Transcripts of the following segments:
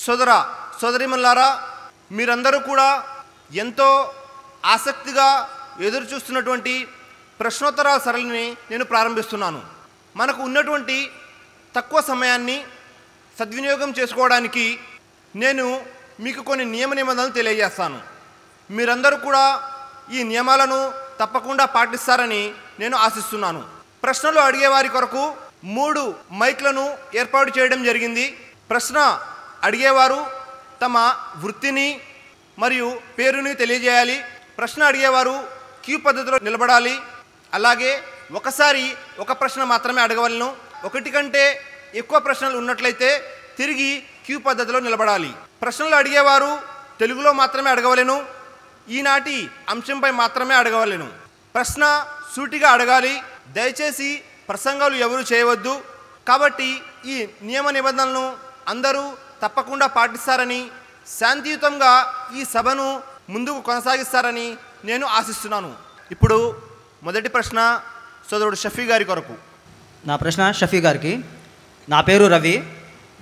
సోదర సోదరీమణులారా, మీరందరూ కూడా ఎంతో ఆసక్తిగా ఎదురు చూస్తున్నటువంటి ప్రశ్నోత్తరాల సరళిని నేను ప్రారంభిస్తున్నాను. మనకు ఉన్నటువంటి తక్కువ సమయాన్ని సద్వినియోగం చేసుకోవడానికి నేను మీకు కొన్ని నియమ నిబంధనలు తెలియజేస్తాను. మీరందరూ కూడా ఈ నియమాలను తప్పకుండా పాటిస్తారని నేను ఆశిస్తున్నాను. ప్రశ్నలు అడిగేవారి కొరకు 3 మైక్లను ఏర్పాటు చేయడం జరిగింది. ప్రశ్న అడిగేవారు తమ వృత్తిని మరియు పేరుని తెలియజేయాలి. ప్రశ్న అడిగేవారు క్యూ పద్ధతిలో నిలబడాలి. అలాగే ఒకసారి ఒక ప్రశ్న మాత్రమే అడగవలను. ఒకటి కంటే ఎక్కువ ప్రశ్నలు ఉన్నట్లయితే తిరిగి క్యూ పద్ధతిలో నిలబడాలి. ప్రశ్నలు అడిగేవారు తెలుగులో మాత్రమే అడగవలెను. ఈనాటి అంశంపై మాత్రమే అడగవలెను. ప్రశ్న సూటిగా అడగాలి. దయచేసి ప్రసంగాలు ఎవరు చేయవద్దు. కాబట్టి ఈ నియమ నిబంధనలను అందరూ తప్పకుండా పాటిస్తారని, శాంతియుతంగా ఈ సభను ముందుకు కొనసాగిస్తారని నేను ఆశిస్తున్నాను. ఇప్పుడు మొదటి ప్రశ్న సోదరుడు షఫీ గారి కొరకు. నా ప్రశ్న షఫీ గారికి. నా పేరు రవి.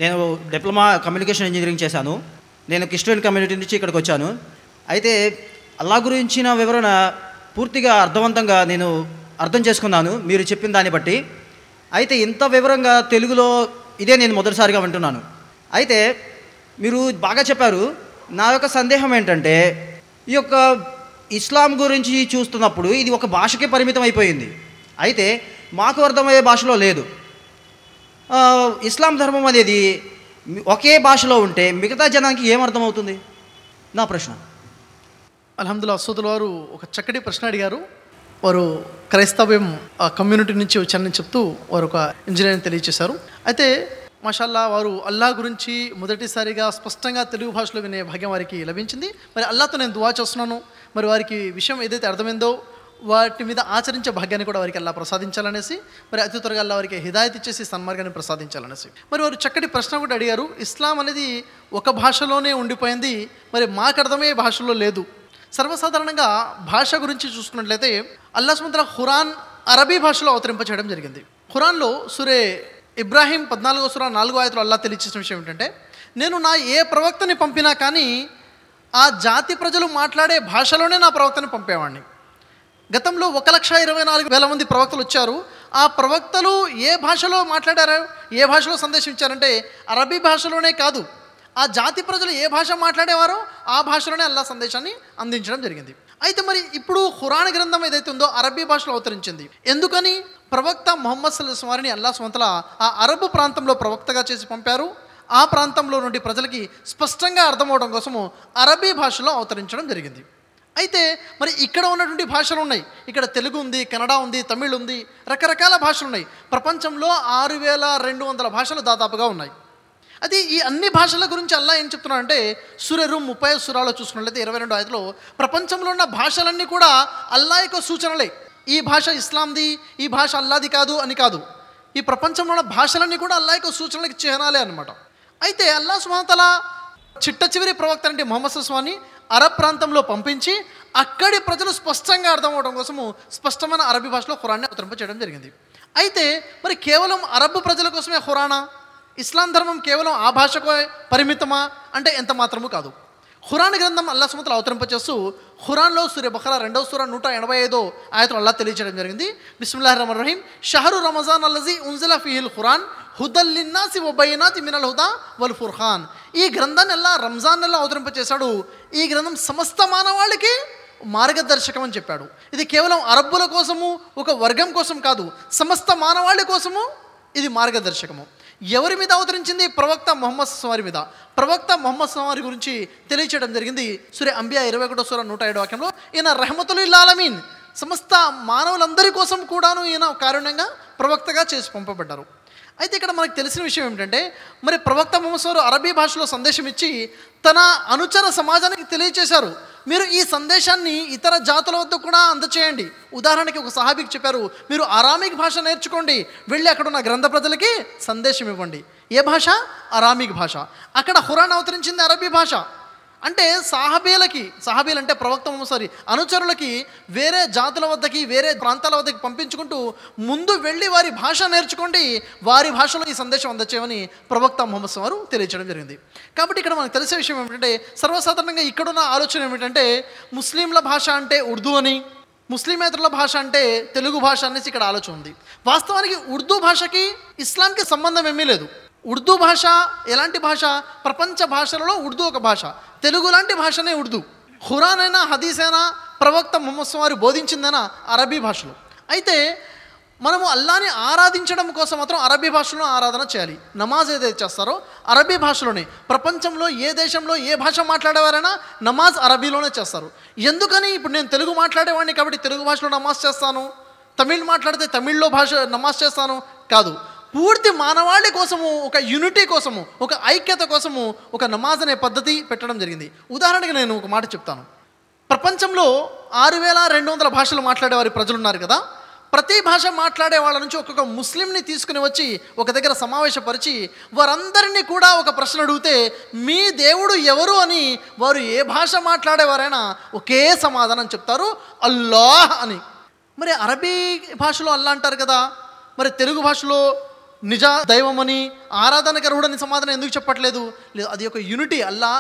నేను డిప్లొమా కమ్యూనికేషన్ ఇంజనీరింగ్ చేశాను. నేను క్రిస్టియన్ కమ్యూనిటీ నుంచి ఇక్కడికి వచ్చాను. అయితే అల్లా గురించిన వివరణ పూర్తిగా అర్థవంతంగా నేను అర్థం చేసుకున్నాను మీరు చెప్పిన దాన్ని బట్టి. అయితే ఇంత వివరంగా తెలుగులో ఇదే నేను మొదటిసారిగా వింటున్నాను. అయితే మీరు బాగా చెప్పారు. నా యొక్క సందేహం ఏంటంటే, ఈ యొక్క ఇస్లాం గురించి చూస్తున్నప్పుడు ఇది ఒక భాషకే పరిమితం అయిపోయింది. అయితే మాకు అర్థమయ్యే భాషలో లేదు. ఇస్లాం ధర్మం అనేది ఒకే భాషలో ఉంటే మిగతా జనానికి ఏమర్థమవుతుంది? నా ప్రశ్న. అల్హమ్దుల్లా, సోదరుల వారు ఒక చక్కటి ప్రశ్న అడిగారు. వారు క్రైస్తవ్యం కమ్యూనిటీ నుంచి వచ్చారని చెప్తూ వారు ఒక ఇంజనీరింగ్ తెలియజేశారు. అయితే మాషాల్లా వారు అల్లా గురించి మొదటిసారిగా స్పష్టంగా తెలుగు భాషలో వినే భాగ్యం వారికి లభించింది. మరి అల్లాతో నేను దువా చేస్తున్నాను, మరి వారికి విషయం ఏదైతే అర్థమైందో వాటి మీద ఆచరించే భాగ్యాన్ని కూడా వారికి అల్లా ప్రసాదించాలనేసి, మరి అతి త్వరగా అల్లా వారికి హిదాయత్ ఇచ్చేసి సన్మార్గాన్ని ప్రసాదించాలనేసి. మరి వారు చక్కటి ప్రశ్న కూడా అడిగారు. ఇస్లాం అనేది ఒక భాషలోనే ఉండిపోయింది, మరి మాకు అర్థమయ్యే భాషలో లేదు. సర్వసాధారణంగా భాష గురించి చూసుకున్నట్లయితే అల్లా సుబ్హానహు వ తఆలా ఖురాన్ అరబీ భాషలో అవతరింపచేయడం జరిగింది. ఖురాన్లో సూరే ఇబ్రాహీం 14వ సూరా 4వ ఆయతలో అల్లా తెలియజేసిన విషయం ఏంటంటే, నేను నా ఏ ప్రవక్తని పంపినా కానీ ఆ జాతి ప్రజలు మాట్లాడే భాషలోనే నా ప్రవక్తని పంపేవాడిని. గతంలో 1,24,000 మంది ప్రవక్తలు వచ్చారు. ఆ ప్రవక్తలు ఏ భాషలో మాట్లాడారు, ఏ భాషలో సందేశం ఇచ్చారంటే అరబీ భాషలోనే కాదు, ఆ జాతి ప్రజలు ఏ భాష మాట్లాడేవారో ఆ భాషలోనే అల్లా సందేశాన్ని అందించడం జరిగింది. అయితే మరి ఇప్పుడు ఖురాన్ గ్రంథం ఏదైతే ఉందో అరబీ భాషలో అవతరించింది. ఎందుకని? ప్రవక్త ముహమ్మద్ సల్లల్లాహు అలైహి వసల్లం వారిని అల్లా సుబ్హానహు వ తఆలా ఆ అరబు ప్రాంతంలో ప్రవక్తగా చేసి పంపారు. ఆ ప్రాంతంలో నుండి ప్రజలకి స్పష్టంగా అర్థమవడం కోసము అరబీ భాషలో అవతరించడం జరిగింది. అయితే మరి ఇక్కడ ఉన్నటువంటి భాషలు ఉన్నాయి. ఇక్కడ తెలుగు ఉంది, కన్నడ ఉంది, తమిళ్ ఉంది, రకరకాల భాషలు ఉన్నాయి. ప్రపంచంలో 6,200 భాషలు దాదాపుగా ఉన్నాయి. అది ఈ అన్ని భాషల గురించి అల్లా ఏం చెప్తున్నాడంటే సూరే రూమ్ 30వ సూరాలో చూసుకున్నట్లయితే 22వ ఆయతలో ప్రపంచంలో ఉన్న భాషలన్నీ కూడా అల్లా యొక్క సూచనలే. ఈ భాష ఇస్లాంది, ఈ భాష అల్లాది కాదు అని కాదు. ఈ ప్రపంచంలో ఉన్న భాషలన్నీ కూడా అల్లా యొక్క సూచనలకి చిహ్నాలే అనమాట. అయితే అల్లా సుబ్హానహు వ తఆలా చిట్ట చివరి ప్రవక్త అంటే ముహమ్మద్ సల్లల్లాహు అలైహి వసల్లం అరబ్ ప్రాంతంలో పంపించి అక్కడి ప్రజలు స్పష్టంగా అర్థం అవడం కోసము స్పష్టమైన అరబీ భాషలో ఖురాన్ని అవతరింపచేయడం జరిగింది. అయితే మరి కేవలం అరబ్ ప్రజల కోసమే ఖురానా? ఇస్లాం ధర్మం కేవలం ఆ భాషకు పరిమితమా అంటే ఎంత మాత్రము కాదు. ఖురాన్ గ్రంథం అల్లా సుబ్హానహు వ తఆలా అవతరింపచేస్తూ ఖురాన్లో సూరే బఖరా 2వ సూరా 185వ ఆయతలో అల్లా తెలియజేయడం జరిగింది. బిస్మిల్లాహిర్ రహమానిర్ రహీం. షహరు రమజాన్ అల్లజీ ఉన్జిల ఫీహిల్ ఖురాన్ హుదల్ లిన్నాసి వ బయనాతి మినల్ హుదా వల్ ఫుర్ఖాన్. ఈ గ్రంథాన్ని అల్లా రంజాన్ నెలలో అవతరింపచేశాడు. ఈ గ్రంథం సమస్త మానవాళికి మార్గదర్శకం అని చెప్పాడు. ఇది కేవలం అరబ్బుల కోసము, ఒక వర్గం కోసం కాదు, సమస్త మానవాళి కోసము ఇది మార్గదర్శకము. ఎవరి మీద అవతరించింది? ప్రవక్త ముహమ్మద్ సల్లల్లాహు అలైహి వసల్లం మీద. ప్రవక్త ముహమ్మద్ సల్లల్లాహు అలైహి వసల్లం గురించి తెలియచేయడం జరిగింది సూరే అంబియా 21వ సూరా 107వ వాక్యంలో. ఈయన రహమతుల్ లిల్ ఆలమీన్, సమస్త మానవులందరి కోసం కూడాను ఈయన కారుణ్యంగా ప్రవక్తగా చేసి పంపబడ్డారు. అయితే ఇక్కడ మనకు తెలిసిన విషయం ఏమిటంటే, మరి ప్రవక్త ముహమ్మద్ సల్లల్లాహు అలైహి వసల్లం అరబీ భాషలో సందేశం ఇచ్చి తన అనుచర సమాజానికి తెలియచేశారు, మీరు ఈ సందేశాన్ని ఇతర జాతుల వద్ద కూడా అందచేయండి. ఉదాహరణకి ఒక సహాబీకి చెప్పారు, మీరు అరామిక్ భాష నేర్చుకోండి, వెళ్ళి అక్కడ ఉన్న గ్రంథ ప్రజలకి సందేశం ఇవ్వండి. ఏ భాష? అరామిక్ భాష. అక్కడ ఖురాన్ అవతరించింది అరబీ భాష. అంటే సాహబీలు అంటే ప్రవక్త అనుచరులకి వేరే జాతుల వద్దకి వేరే ప్రాంతాల వద్దకి పంపించుకుంటూ ముందు వెళ్ళి వారి భాష నేర్చుకోండి, వారి భాషలో ఈ సందేశం అందచేయమని ప్రవక్త ముహమ్మద్ వారు తెలియజేయడం జరిగింది. కాబట్టి ఇక్కడ మనకు తెలిసే విషయం ఏమిటంటే, సర్వసాధారణంగా ఇక్కడున్న ఆలోచన ఏమిటంటే ముస్లింల భాష అంటే ఉర్దూ అని, ముస్లిమేతరుల భాష అంటే తెలుగు భాష అనేసి ఇక్కడ ఆలోచన ఉంది. వాస్తవానికి ఉర్దూ భాషకి ఇస్లాంకి సంబంధం ఏమీ లేదు. ఉర్దూ భాష ఎలాంటి భాష? ప్రపంచ భాషలలో ఉర్దూ ఒక భాష. తెలుగు లాంటి భాషనే ఉర్దూ. ఖురాన్ అయినా హదీస్ అయినా ప్రవక్త ముహమ్మద్ వారు బోధించిందైనా అరబీ భాషలో. అయితే మనము అల్లాని ఆరాధించడం కోసం మాత్రం అరబీ భాషలో ఆరాధన చేయాలి. నమాజ్ ఏదైతే చేస్తారో అరబీ భాషలోనే. ప్రపంచంలో ఏ దేశంలో ఏ భాష మాట్లాడేవారైనా నమాజ్ అరబీలోనే చేస్తారు. ఎందుకని? ఇప్పుడు నేను తెలుగు మాట్లాడేవాడిని కాబట్టి తెలుగు భాషలో నమాజ్ చేస్తాను, తమిళ్ మాట్లాడితే తమిళ్లో నమాజ్ చేస్తాను కాదు. పూర్తి మానవాళి కోసము, ఒక యూనిటీ కోసము, ఒక ఐక్యత కోసము ఒక నమాజ్ అనే పద్ధతి పెట్టడం జరిగింది. ఉదాహరణకి నేను ఒక మాట చెప్తాను. ప్రపంచంలో 6200 భాషలు మాట్లాడేవారి ప్రజలు ఉన్నారు కదా. ప్రతి భాష మాట్లాడే వాళ్ళ నుంచి ఒక్కొక్క ముస్లింని తీసుకుని వచ్చి ఒక దగ్గర సమావేశపరిచి వారందరినీ కూడా ఒక ప్రశ్న అడిగితే మీ దేవుడు ఎవరు అని వారు ఏ భాష మాట్లాడేవారైనా ఒకే సమాధానం చెప్తారు, అల్లాహ్ అని. మరి అరబీ భాషలో అల్లా అంటారు కదా, మరి తెలుగు భాషలో నిజా దైవమని ఆరాధనకరుడని సమాధానం ఎందుకు చెప్పట్లేదు? లేదు, అది ఒక యూనిటీ. అల్లా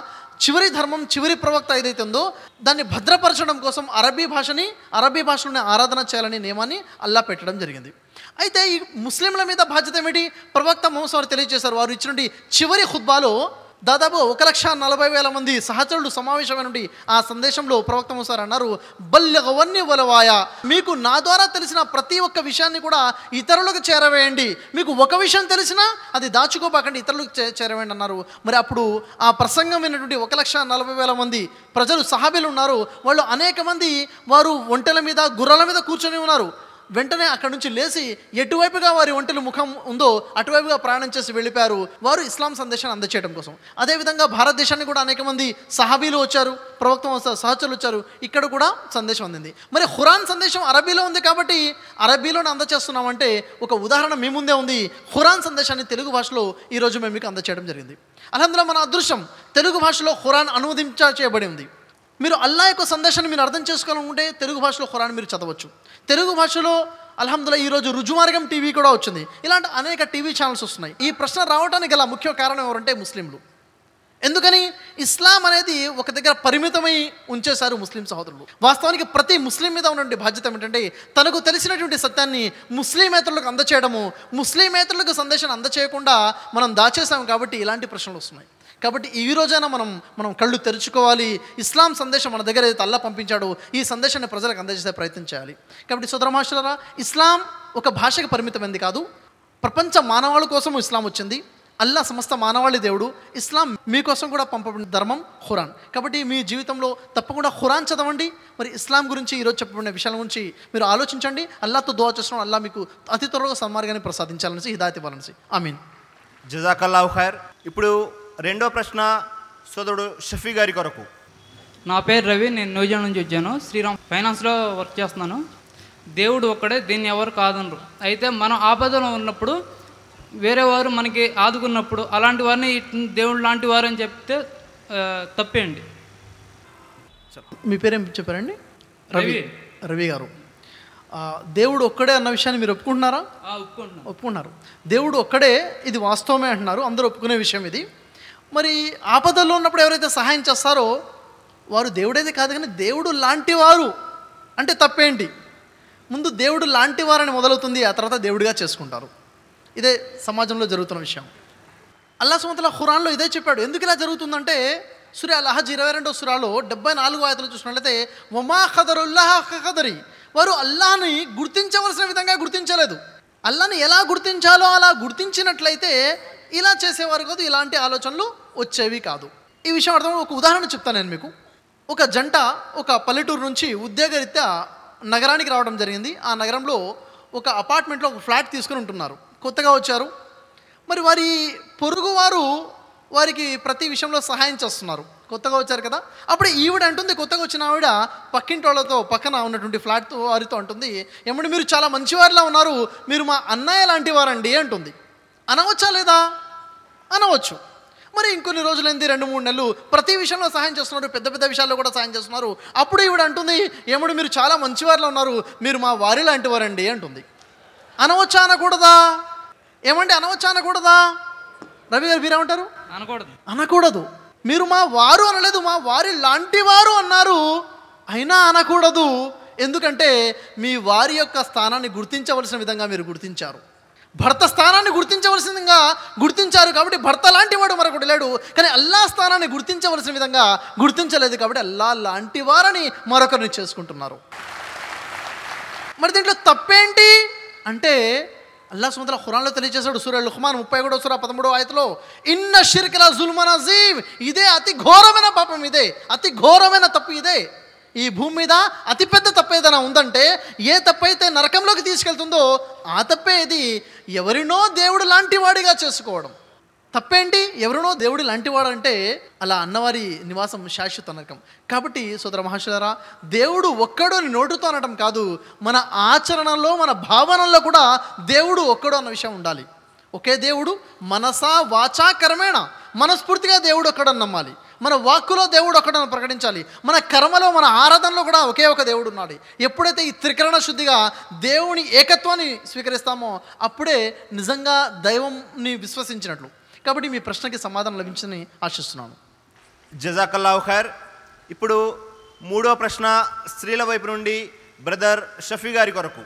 చివరి ధర్మం, చివరి ప్రవక్త ఏదైతే ఉందో దాన్ని భద్రపరచడం కోసం అరబీ భాషలోనే ఆరాధన చేయాలని నియమాన్ని అల్లా పెట్టడం జరిగింది. అయితే ఈ ముస్లింల మీద బాధ్యత ఏమిటి? ప్రవక్త ముహమ్మద్ వారు తెలియజేశారు. వారు ఇచ్చినటువంటి చివరి ఖుత్బాలో దాదాపు 1,40,000 మంది సహచరులు సమావేశమైనటువంటి ఆ సందేశంలో ప్రవక్త ముహమ్మద్ వారు అన్నారు, బల్లగవన్ని వలవాయ, మీకు నా ద్వారా తెలిసిన ప్రతి ఒక్క విషయాన్ని కూడా ఇతరులకు చేరవేయండి. మీకు ఒక విషయం తెలిసినా అది దాచుకోబాకండి, ఇతరులకు చేరవేయండి అన్నారు. మరి అప్పుడు ఆ ప్రసంగం విన్నటువంటి 1,40,000 మంది ప్రజలు సహాబీలు ఉన్నారు. వాళ్ళు అనేక మంది వారు ఒంటెల మీద గుర్రాల మీద కూర్చొని ఉన్నారు. వెంటనే అక్కడి నుంచి లేచి ఎటువైపుగా వారి ఒంటెల ముఖం ఉందో అటువైపుగా ప్రయాణం చేసి వెళ్ళిపోయారు, వారు ఇస్లాం సందేశాన్ని అందచేయడం కోసం. అదేవిధంగా భారతదేశానికి కూడా అనేక మంది సహాబీలు వచ్చారు, ప్రవక్త సహచరులు వచ్చారు, ఇక్కడ కూడా సందేశం అందింది. మరి ఖురాన్ సందేశం అరబీలో ఉంది కాబట్టి అరబీలోనే అందచేస్తున్నామంటే ఒక ఉదాహరణ మీ ముందే ఉంది. ఖురాన్ సందేశాన్ని తెలుగు భాషలో ఈరోజు మేము మీకు అందచేయడం జరిగింది. అల్హమ్దులిల్లాహ్, మన అదృష్టం తెలుగు భాషలో ఖురాన్ చేయబడి ఉంది. మీరు అల్లా యొక్క సందేశాన్ని మీరు అర్థం చేసుకోవాలనుకుంటే తెలుగు భాషలో ఖురాన్ మీరు చదవచ్చు. తెలుగు భాషలో అల్హమ్దులిల్లాహ్ ఈరోజు రుజుమార్గం టీవీ కూడా వచ్చింది. ఇలాంటి అనేక టీవీ ఛానల్స్ వస్తున్నాయి. ఈ ప్రశ్న రావడానికి గల ముఖ్య కారణం ఎవరంటే ముస్లింలు. ఎందుకని? ఇస్లాం అనేది ఒక దగ్గర పరిమితమై ఉంచేశారు ముస్లిం సహోదరులు. వాస్తవానికి ప్రతి ముస్లిం మీద ఉన్నటువంటి బాధ్యత ఏమిటంటే తనకు తెలిసినటువంటి సత్యాన్ని ముస్లిమేతరులకు అందచేయడము. ముస్లిమేతరులకు సందేశాన్ని అందచేయకుండా మనం దాచేసాం కాబట్టి ఇలాంటి ప్రశ్నలు వస్తున్నాయి. కాబట్టి ఈ రోజైనా మనం కళ్ళు తెరుచుకోవాలి. ఇస్లాం సందేశం మన దగ్గర ఏదైతే అల్లా పంపించాడో ఈ సందేశాన్ని ప్రజలకు అందజేసే ప్రయత్నం చేయాలి. కాబట్టి సోదర మహాశయులారా, ఇస్లాం ఒక భాషకు పరిమితమైంది కాదు, ప్రపంచ మానవాళి కోసం ఇస్లాం వచ్చింది. అల్లా సమస్త మానవాళి దేవుడు. ఇస్లాం మీకోసం కూడా పంపబడిన ధర్మం ఖురాన్. కాబట్టి మీ జీవితంలో తప్పకుండా ఖురాన్ చదవండి. మరి ఇస్లాం గురించి ఈరోజు చెప్పబడిన విషయాల గురించి మీరు ఆలోచించండి. అల్లాతో దుఆ చేస్తున్నాం, అల్లా మీకు అతి త్వరగా సన్మార్గాన్ని ప్రసాదించాలనేసి, హిదాయత్ ఇవ్వాలనేసి. ఆమీన్. జజాకల్లాహు ఖైర్. ఇప్పుడు రెండో ప్రశ్న సోదరుడు షఫీ గారి కొరకు. నా పేరు రవి, నేను న్యూజిలాండ్ నుంచి వచ్చాను. శ్రీరామ్ ఫైనాన్స్లో వర్క్ చేస్తున్నాను. దేవుడు ఒక్కడే, దీన్ని ఎవరు కాదనరు. అయితే మనం ఆపదలో ఉన్నప్పుడు వేరే వారు మనకి ఆదుకున్నప్పుడు అలాంటి వారిని దేవుడు లాంటి వారు అని చెప్తే తప్పేండి. మీ పేరేం చెప్పారండి? రవి గారు. దేవుడు ఒక్కడే అన్న విషయాన్ని మీరు ఒప్పుకుంటున్నారా? ఒప్పుకుంటున్నారు. దేవుడు ఒక్కడే, ఇది వాస్తవమే అంటున్నారు, అందరూ ఒప్పుకునే విషయం ఇది. మరి ఆపదల్లో ఉన్నప్పుడు ఎవరైతే సహాయం చేస్తారో వారు దేవుడైతే కాదు, కానీ దేవుడు లాంటి వారు అంటే తప్పేంటి? ముందు దేవుడు లాంటి వారని మొదలవుతుంది, ఆ తర్వాత దేవుడిగా చేసుకుంటారు. ఇదే సమాజంలో జరుగుతున్న విషయం. అల్లాహ్ సుబ్హానహు వ తఆలా ఖురాన్లో ఇదే చెప్పాడు. ఎందుకు ఇలా జరుగుతుందంటే సూరా అల్-హజ్ 22వ సూరాలో 74 ఆయతులు చూసినట్లయితే వమా ఖదరుల్లాహ ఖదరి, వారు అల్లాహ్ని గుర్తించవలసిన విధంగా గుర్తించలేదు. అల్లాహ్ని ఎలా గుర్తించాలో అలా గుర్తించినట్లయితే ఇలా చేసేవారు కాదు, ఇలాంటి ఆలోచనలు వచ్చేవి కాదు. ఈ విషయం అర్థం ఒక ఉదాహరణ చెప్తాను నేను మీకు. ఒక జంట ఒక పల్లెటూరు నుంచి ఉద్యోగరీత్యా నగరానికి రావడం జరిగింది. ఆ నగరంలో ఒక అపార్ట్మెంట్లో ఒక ఫ్లాట్ తీసుకుని ఉంటున్నారు. కొత్తగా వచ్చారు. మరి వారి పొరుగువారు వారికి ప్రతి విషయంలో సహాయం చేస్తున్నారు. కొత్తగా వచ్చారు కదా. అప్పుడు ఈవిడ అంటుంది, కొత్తగా వచ్చిన ఆవిడ పక్కింటి వాళ్ళతో పక్కన ఉన్నటువంటి ఫ్లాట్ వారితో అంటుంది, ఏమంటే మీరు చాలా మంచివారిలా ఉన్నారు, మీరు మా అన్నయ్య లాంటి వారండి అంటుంది. అనవచ్చా లేదా? అనవచ్చు. మరి ఇంకొన్ని రోజులైంది, 2-3 నెలలు, ప్రతి విషయంలో సహాయం చేస్తున్నారు, పెద్ద పెద్ద విషయాల్లో కూడా సహాయం చేస్తున్నారు. అప్పుడు ఈవిడ అంటుంది, ఏముడు మీరు చాలా మంచివారిలో ఉన్నారు, మీరు మా వారి లాంటి వారండి అంటుంది. అనవచ్చా అనకూడదా? ఏమండి అనవచ్చా అనకూడదా? రవి గారు మీరేమంటారు? అనకూడదు. అనకూడదు. మీరు మా వారు అనలేదు, మా వారి లాంటి వారు అన్నారు, అయినా అనకూడదు. ఎందుకంటే మీ వారి యొక్క స్థానాన్ని గుర్తించవలసిన విధంగా మీరు గుర్తించారు. భర్త స్థానాన్ని గుర్తించవలసిన విధంగా గుర్తించారు కాబట్టి భర్త లాంటి వాడు మరొకటి లేడు. కానీ అల్లా స్థానాన్ని గుర్తించవలసిన విధంగా గుర్తించలేదు కాబట్టి అల్లా లాంటి వారని మరొకరిని చేసుకుంటున్నారు. మరి దీంట్లో తప్పేంటి అంటే అల్లాహ్ సుబ్హానహు వ తఆలా ఖురాన్లో తెలియజేశాడు. సూరా లుఖ్మాన్ 31వ సూరా 13వ ఆయతలో, ఇన్న షిర్క ల జుల్మున్ అజీమ్, ఇదే అతి ఘోరమైన పాపం, ఇదే అతి ఘోరమైన తప్పు, ఇదే ఈ భూమి మీద అతిపెద్ద తప్పు ఏదైనా ఉందంటే, ఏ తప్పైతే నరకంలోకి తీసుకెళ్తుందో ఆ తప్పే ఇది. ఎవరినో దేవుడు లాంటి వాడిగా చేసుకోవడం తప్పేంటి? ఎవరినో దేవుడి లాంటివాడు అంటే అలా అన్నవారి నివాసం శాశ్వత నరకం. కాబట్టి సోదర మహాశయులారా, దేవుడు ఒక్కడు అని నోటుతో అనడం కాదు, మన ఆచరణలో మన భావనల్లో కూడా దేవుడు ఒక్కడు అన్న విషయం ఉండాలి. ఒకే దేవుడు మనసా వాచా కర్మేణ, మనస్ఫూర్తిగా దేవుడు ఒక్కడని నమ్మాలి. మన వాక్కులో దేవుడు ఒక్కడని ప్రకటించాలి. మన కర్మలో మన ఆరాధనలో కూడా ఒకే ఒక దేవుడు ఉన్నాడు. ఎప్పుడైతే ఈ త్రికరణ శుద్ధిగా దేవుని ఏకత్వాన్ని స్వీకరిస్తామో అప్పుడే నిజంగా దైవంని విశ్వసించినట్లు. కాబట్టి మీ ప్రశ్నకి సమాధానం లభించిందని ఆశిస్తున్నాను. జజాకల్లాహు ఖైర్. ఇప్పుడు మూడో ప్రశ్న స్త్రీల వైపు నుండి బ్రదర్ షఫీ గారి కొరకు.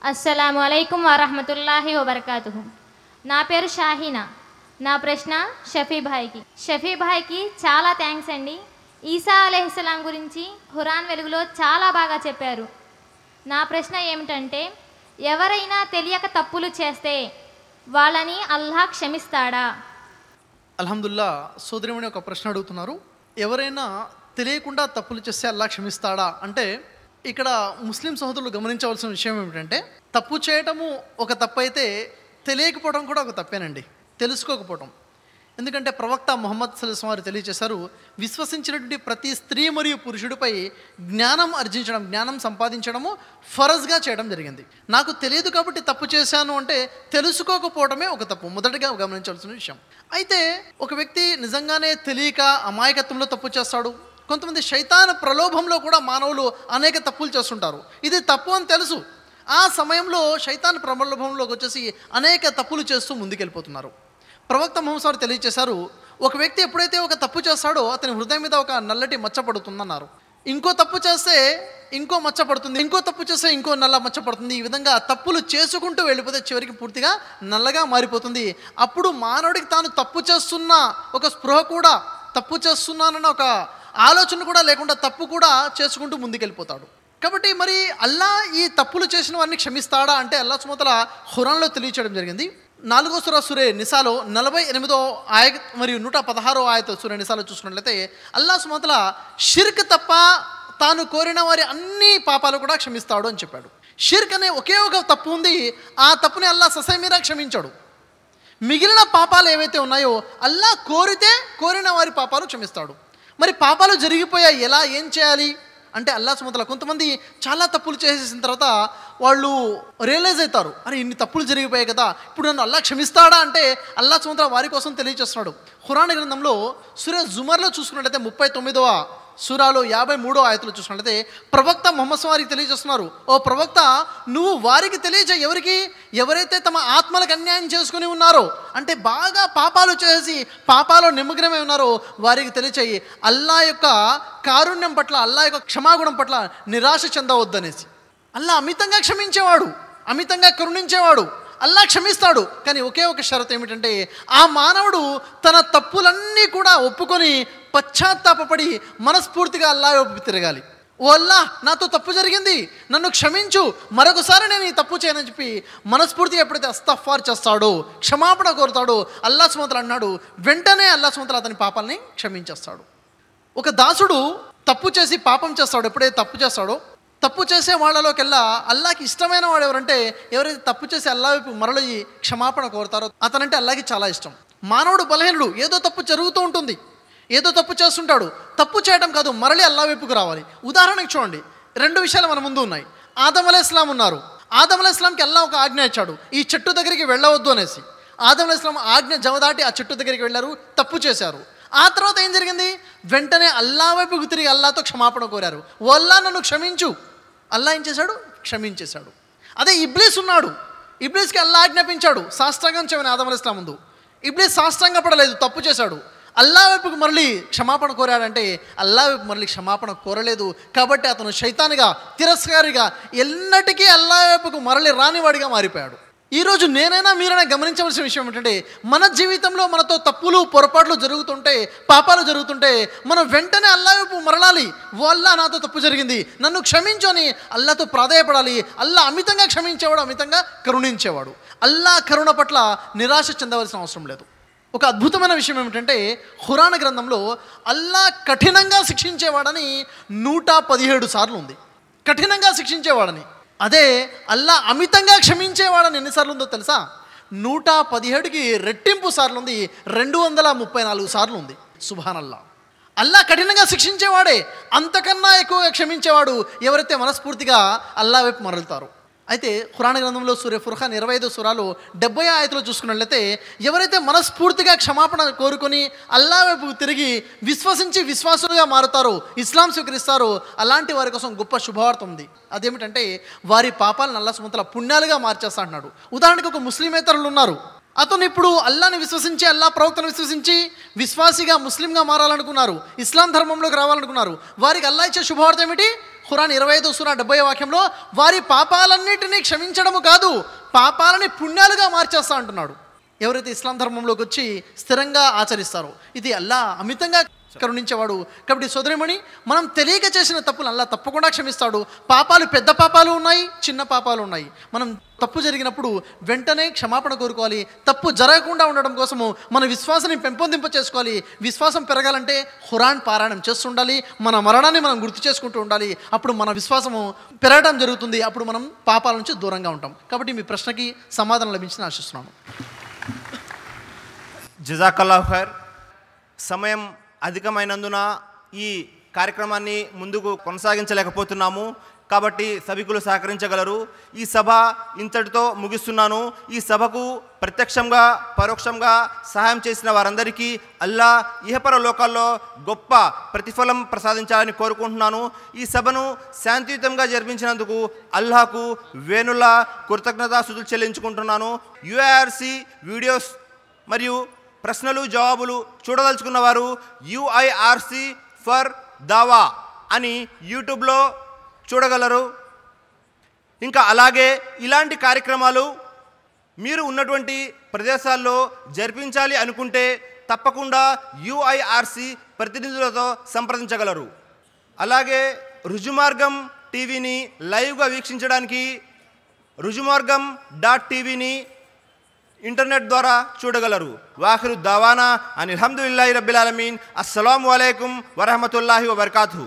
అస్సలాము అలైకుం వరహమతుల్లాహి వబర్కాతుహు. నా పేరు షాహీనా. నా ప్రశ్న షఫీ భాయ్కి. షఫీ భాయ్కి చాలా థ్యాంక్స్ అండి. ఈసా అలైహిస్సలాం గురించి ఖురాన్ వెలుగులో చాలా బాగా చెప్పారు. నా ప్రశ్న ఏమిటంటే, ఎవరైనా తెలియక తప్పులు చేస్తే వాళ్ళని అల్లాహ్ క్షమిస్తాడా? అల్హమ్దుల్లా, సోదరిమణి ఒక ప్రశ్న అడుగుతున్నారు. ఎవరైనా తెలియకుండా తప్పులు చేస్తే అల్లాహ్ క్షమిస్తాడా అంటే, ఇక్కడ ముస్లిం సహోదరులు గమనించవలసిన విషయం ఏమిటంటే, తప్పు చేయటము ఒక తప్పు అయితే తెలియకపోవడం కూడా ఒక తప్పేనండి, తెలుసుకోకపోవడం. ఎందుకంటే ప్రవక్త ముహమ్మద్ సల్లల్లాహు అలైహి వసల్లం వారు తెలియజేశారు, విశ్వసించినటువంటి ప్రతి స్త్రీ మరియు పురుషుడిపై జ్ఞానం ఆర్జించడం, జ్ఞానం సంపాదించడము ఫరజ్గా చేయడం జరిగింది. నాకు తెలియదు కాబట్టి తప్పు చేశాను అంటే తెలుసుకోకపోవడమే ఒక తప్పు, మొదటిగా గమనించవలసిన విషయం. అయితే ఒక వ్యక్తి నిజంగానే తెలియక అమాయకత్వంలో తప్పు చేస్తాడు. కొంతమంది శైతాన్ ప్రలోభంలో కూడా మానవులు అనేక తప్పులు చేస్తుంటారు. ఇది తప్పు అని తెలుసు, ఆ సమయంలో శైతాన్ ప్రలోభంలోకి వచ్చేసి అనేక తప్పులు చేస్తూ ముందుకెళ్ళిపోతున్నారు. ప్రవక్త ముహమ్మద్ వారు తెలియజేశారు, ఒక వ్యక్తి ఎప్పుడైతే ఒక తప్పు చేస్తాడో అతని హృదయం మీద ఒక నల్లటి మచ్చ పడుతుందన్నారు. ఇంకో తప్పు చేస్తే ఇంకో మచ్చ పడుతుంది, ఇంకో తప్పు చేస్తే ఇంకో నల్ల మచ్చ పడుతుంది. ఈ విధంగా తప్పులు చేసుకుంటూ వెళ్ళిపోతే చివరికి పూర్తిగా నల్లగా మారిపోతుంది. అప్పుడు మానవుడికి తాను తప్పు చేస్తున్న ఒక స్పృహ కూడా, తప్పు చేస్తున్నానన్న ఒక ఆలోచన కూడా లేకుండా తప్పు కూడా చేసుకుంటూ ముందుకెళ్ళిపోతాడు. కాబట్టి మరి అల్లా ఈ తప్పులు చేసిన వారిని క్షమిస్తాడా అంటే అల్లాహ్ సుబ్హానహు వ తఆలా ఖురాన్లో తెలియచేయడం జరిగింది. 4వ సూరా సూరే నిసాలో 48వ ఆయత్ మరియు 116వ ఆయత్ సూరే నిసాలో చూసుకున్నట్లయితే అల్లాహ్ సుబ్హానహు వ తఆలా షిర్క్ తప్ప తాను కోరిన వారి అన్ని పాపాలు కూడా క్షమిస్తాడు అని చెప్పాడు. షిర్క్ అనే ఒకే ఒక తప్పు ఉంది, ఆ తప్పుని అల్లాహ్ ససేమిరా క్షమించాడు. మిగిలిన పాపాలు ఏవైతే ఉన్నాయో అల్లాహ్ కోరితే కోరిన వారి పాపాలు క్షమిస్తాడు. మరి పాపాలు జరిగిపోయాయి, ఎలా ఏం చేయాలి అంటే అల్లాహ్ సుబ్హానహు వ తఆలా కొంతమంది చాలా తప్పులు చేసేసిన తర్వాత వాళ్ళు రియలైజ్ అవుతారు, అరే ఇన్ని తప్పులు జరిగిపోయాయి కదా, ఇప్పుడు నన్ను అల్లాహ్ క్షమిస్తాడా అంటే అల్లాహ్ సుబ్హానహు వ తఆలా వారి కోసం తెలియజేస్తున్నాడు. ఖురాన్ గ్రంథంలో సూరా జుమర్లో చూసుకున్నట్లయితే 39వ సూరాలో 53వ ఆయతలో చూసుకున్నట్లయితే ప్రవక్త ముహమ్మద్ వారికి తెలియజేస్తున్నారు, ఓ ప్రవక్త నువ్వు వారికి తెలియజేయి, ఎవరికి? ఎవరైతే తమ ఆత్మలకు అన్యాయం చేసుకుని ఉన్నారో, అంటే బాగా పాపాలు చేసి పాపాలో నిమగ్నమై ఉన్నారో వారికి తెలియచేయి, అల్లా యొక్క కారుణ్యం పట్ల, అల్లా యొక్క క్షమాగుణం పట్ల నిరాశ చెందవద్దనేసి. అల్లా అమితంగా క్షమించేవాడు, అమితంగా కరుణించేవాడు, అల్లా క్షమిస్తాడు. కానీ ఒకే ఒక షరతు ఏమిటంటే ఆ మానవుడు తన తప్పులన్నీ కూడా ఒప్పుకొని పశ్చాత్తాపడి మనస్ఫూర్తిగా అల్లా వైపు తిరగాలి. ఓ అల్లా నాతో తప్పు జరిగింది, నన్ను క్షమించు, మరొకసారి నేను ఈ తప్పు చేయనని చెప్పి మనస్ఫూర్తిగా ఎప్పుడైతే అస్తగ్ఫార్ చేస్తాడో, క్షమాపణ కోరుతాడో అల్లాహ్ సుబ్హానహు వ తఆలా అన్నాడు, వెంటనే అల్లాహ్ సుబ్హానహు వ తఆలా అతని పాపాలని క్షమించేస్తాడు. ఒక దాసుడు తప్పు చేసి పాపం చేస్తాడు, ఎప్పుడైతే తప్పు చేస్తాడో తప్పు చేసే వాళ్ళలోకెల్లా అల్లాహకి ఇష్టమైన వాడు ఎవరంటే ఎవరైతే తప్పు చేసి అల్లా వైపు మరలి క్షమాపణ కోరుతారో అతనంటే అల్లాహకి చాలా ఇష్టం. మానవుడు బలహీనుడు, ఏదో తప్పు జరుగుతూ ఉంటుంది, ఏదో తప్పు చేస్తుంటాడు, తప్పు చేయడం కాదు మరలి అల్లా వైపుకు రావాలి. ఉదాహరణకు చూడండి, 2 విషయాలు మన ముందు ఉన్నాయి. ఆదం అలైహిస్సలాం ఉన్నారు, ఆదం అలైహిస్సలాంకి అల్లా ఒక ఆజ్ఞ ఇచ్చాడు, ఈ చెట్టు దగ్గరికి వెళ్ళవద్దు అనేసి. ఆదం అలైహిస్సలాం ఆజ్ఞ జవదాటి ఆ చెట్టు దగ్గరికి వెళ్ళారు, తప్పు చేశారు. ఆ తర్వాత ఏం జరిగింది? వెంటనే అల్లా వైపుకు తిరిగి అల్లాతో క్షమాపణ కోరారు. ఓ అల్లా నన్ను క్షమించు. అల్లా ఏం చేశాడు? క్షమించేశాడు. అదే ఇబ్లీస్ ఉన్నాడు, ఇబ్లీస్కి అల్లా ఆజ్ఞాపించాడు సాష్టాంగం చేయమని ఆదం అలైహిస్సలాం ముందు. ఇబ్లీస్ సాష్టాంగ పడలేదు, తప్పు చేశాడు. అల్లా వైపుకు మరలి క్షమాపణ కోరాడంటే అల్లా వైపు మరలి క్షమాపణ కోరలేదు కాబట్టి అతను శైతానిగా, తిరస్కారిగా, ఎన్నటికీ అల్లా వైపుకు మరలి రానివాడిగా మారిపోయాడు. ఈరోజు నేనైనా మీరైనా గమనించవలసిన విషయం ఏంటంటే, మన జీవితంలో మనతో తప్పులు పొరపాట్లు జరుగుతుంటే, పాపాలు జరుగుతుంటే మనం వెంటనే అల్లా వైపు మరలాలి. ఓ అల్లా నాతో తప్పు జరిగింది, నన్ను క్షమించు అని అల్లాతో ప్రాధేయపడాలి. అల్లా అమితంగా క్షమించేవాడు, అమితంగా కరుణించేవాడు. అల్లా కరుణ పట్ల నిరాశ చెందవలసిన అవసరం లేదు. ఒక అద్భుతమైన విషయం ఏమిటంటే, ఖురాన్ గ్రంథంలో అల్లా కఠినంగా శిక్షించేవాడని 117 సార్లు ఉంది. కఠినంగా శిక్షించేవాడని. అదే అల్లా అమితంగా క్షమించేవాడని ఎన్నిసార్లు ఉందో తెలుసా? 117కి రెట్టింపు సార్లు ఉంది, 234 సార్లు ఉంది. సుబ్హానల్లా. అల్లా కఠినంగా శిక్షించేవాడే, అంతకన్నా ఎక్కువగా క్షమించేవాడు ఎవరైతే మనస్ఫూర్తిగా అల్లా వైపు మరలుతారో. అయితే ఖురాన్ గ్రంథంలో సూర ఫుర్ఖాన్ 25 సూరాలో 70 ఆయతలో చూసుకున్నట్లయితే, ఎవరైతే మనస్ఫూర్తిగా క్షమాపణ కోరుకొని అల్లా వైపు తిరిగి విశ్వసించి విశ్వాసులుగా మారుతారో, ఇస్లాం స్వీకరిస్తారో, అలాంటి వారి కోసం గొప్ప శుభవార్త ఉంది. అదేమిటంటే, వారి పాపాలను అల్లా సుమంతల పుణ్యాలుగా మార్చేస్తా అంటున్నాడు. ఉదాహరణకు ఒక ముస్లిమేతరులు ఉన్నారు, అతను ఇప్పుడు అల్లాని విశ్వసించి, అల్లా ప్రవక్తను విశ్వసించి విశ్వాసిగా ముస్లింగా మారాలనుకున్నారు, ఇస్లాం ధర్మంలోకి రావాలనుకున్నారు. వారికి అల్లా ఇచ్చే శుభవార్త ఏమిటి? ఖురాన్ 25 సూరా 70 వాక్యంలో వారి పాపాలన్నిటినీ క్షమించడము కాదు, పాపాలని పుణ్యాలుగా మార్చేస్తా అంటున్నాడు. ఎవరైతే ఇస్లాం ధర్మంలోకి వచ్చి స్థిరంగా ఆచరిస్తారో, ఇది అల్లా అమితంగా కరుణించేవాడు. కాబట్టి సోదరిమణి, మనం తెలియక చేసిన తప్పులు అల్లా తప్పకుండా క్షమిస్తాడు. పాపాలు పెద్ద పాపాలు ఉన్నాయి, చిన్న పాపాలు ఉన్నాయి. మనం తప్పు జరిగినప్పుడు వెంటనే క్షమాపణ కోరుకోవాలి. తప్పు జరగకుండా ఉండడం కోసము మన విశ్వాసాన్ని పెంపొందింప చేసుకోవాలి. విశ్వాసం పెరగాలంటే ఖురాన్ పారాయణం చేస్తుండాలి, మన మరణాన్ని మనం గుర్తు చేసుకుంటూ ఉండాలి. అప్పుడు మన విశ్వాసము పెరగడం జరుగుతుంది. అప్పుడు మనం పాపాల నుంచి దూరంగా ఉంటాం. కాబట్టి మీ ప్రశ్నకి సమాధానం లభించిందని ఆశిస్తున్నాను. జజాకల్లాహు ఖైర్. సమయం అధికమైనందున ఈ కార్యక్రమాన్ని ముందుకు కొనసాగించలేకపోతున్నాము. కాబట్టి సభికులు సహకరించగలరు. ఈ సభ ఇంతటితో ముగిస్తున్నాను. ఈ సభకు ప్రత్యక్షంగా పరోక్షంగా సహాయం చేసిన వారందరికీ అల్లా ఇహపర లోకాల్లో గొప్ప ప్రతిఫలం ప్రసాదించాలని కోరుకుంటున్నాను. ఈ సభను శాంతియుతంగా జరిపించినందుకు అల్లాహకు వేణుల కృతజ్ఞతాస్తుతులు చెల్లించుకుంటున్నాను. యుఐఆర్సి వీడియోస్ మరియు ప్రశ్నలు జవాబులు చూడదలుచుకున్న వారు UIRC ఫర్ దావా అని యూట్యూబ్లో చూడగలరు. ఇంకా అలాగే ఇలాంటి కార్యక్రమాలు మీరు ఉన్నటువంటి ప్రదేశాల్లో జరిపించాలి అనుకుంటే తప్పకుండా UIRC ప్రతినిధులతో సంప్రదించగలరు. అలాగే రుజుమార్గం టీవీని లైవ్గా వీక్షించడానికి రుజుమార్గం.tvని ఇంటర్నెట్ ద్వారా చూడగలరు. వాఖిరు దావానా అనిల్ హమ్దులిల్లాహి రబ్బిల్ ఆలమీన్. అస్సలాము అలైకుం వరహమతుల్లాహి వబర్కాతుహు.